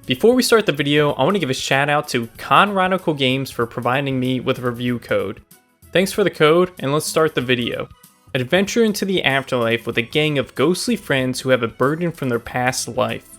Before we start the video, I want to give a shout out to Conradical Games for providing me with a review code. Thanks for the code, and let's start the video. Adventure into the afterlife with a gang of ghostly friends who have a burden from their past life.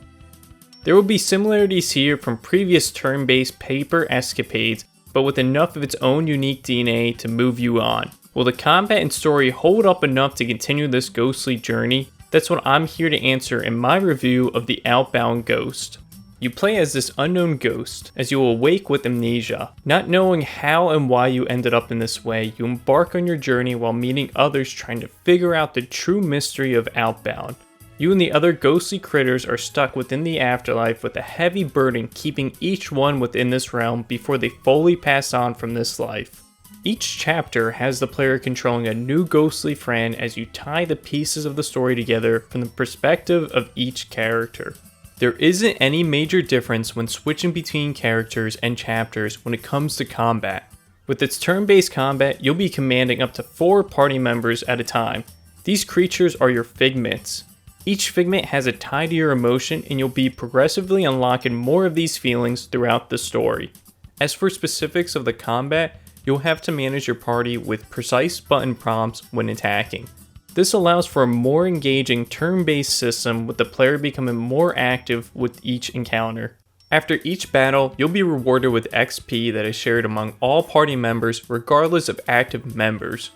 There will be similarities here from previous turn-based paper escapades, but with enough of its own unique DNA to move you on. Will the combat and story hold up enough to continue this ghostly journey? That's what I'm here to answer in my review of the Outbound Ghost. You play as this unknown ghost, as you will awake with amnesia. Not knowing how and why you ended up in this way, you embark on your journey while meeting others trying to figure out the true mystery of Outbound. You and the other ghostly critters are stuck within the afterlife with a heavy burden keeping each one within this realm before they fully pass on from this life. Each chapter has the player controlling a new ghostly friend as you tie the pieces of the story together from the perspective of each character. There isn't any major difference when switching between characters and chapters when it comes to combat. With its turn-based combat, you'll be commanding up to 4 party members at a time. These creatures are your figments. Each figment has a tie to your emotion, and you'll be progressively unlocking more of these feelings throughout the story. As for specifics of the combat, you'll have to manage your party with precise button prompts when attacking. This allows for a more engaging turn-based system with the player becoming more active with each encounter. After each battle, you'll be rewarded with XP that is shared among all party members regardless of active members.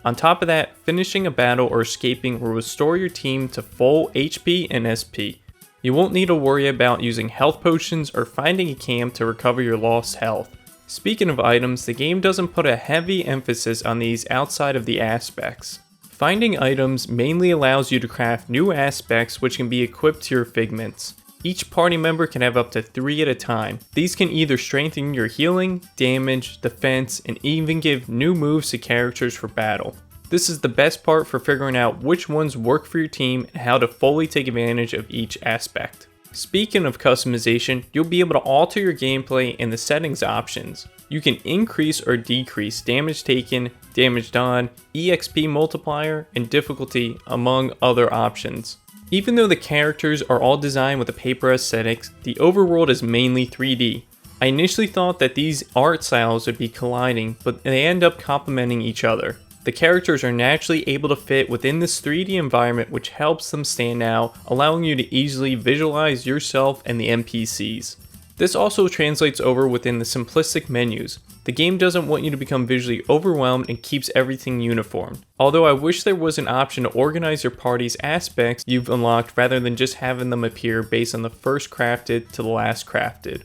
On top of that, finishing a battle or escaping will restore your team to full HP and SP. You won't need to worry about using health potions or finding a camp to recover your lost health. Speaking of items, the game doesn't put a heavy emphasis on these outside of the aspects. Finding items mainly allows you to craft new aspects which can be equipped to your figments. Each party member can have up to 3 at a time. These can either strengthen your healing, damage, defense, and even give new moves to characters for battle. This is the best part for figuring out which ones work for your team and how to fully take advantage of each aspect. Speaking of customization, you'll be able to alter your gameplay in the settings options. You can increase or decrease damage taken, damage done, EXP multiplier, and difficulty, among other options. Even though the characters are all designed with a paper aesthetics, the overworld is mainly 3D. I initially thought that these art styles would be colliding, but they end up complementing each other. The characters are naturally able to fit within this 3D environment, which helps them stand out, allowing you to easily visualize yourself and the NPCs. This also translates over within the simplistic menus. The game doesn't want you to become visually overwhelmed and keeps everything uniform. Although I wish there was an option to organize your party's aspects you've unlocked rather than just having them appear based on the first crafted to the last crafted.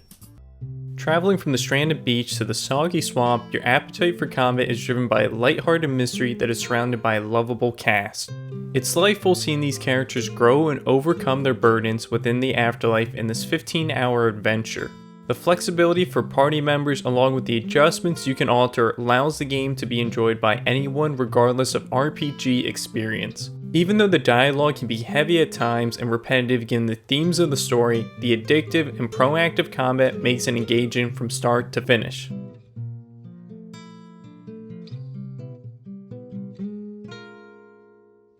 Traveling from the stranded beach to the soggy swamp, your appetite for combat is driven by a lighthearted mystery that is surrounded by a lovable cast. It's delightful seeing these characters grow and overcome their burdens within the afterlife in this 15-hour adventure. The flexibility for party members along with the adjustments you can alter allows the game to be enjoyed by anyone regardless of RPG experience. Even though the dialogue can be heavy at times and repetitive given the themes of the story, the addictive and proactive combat makes it engaging from start to finish.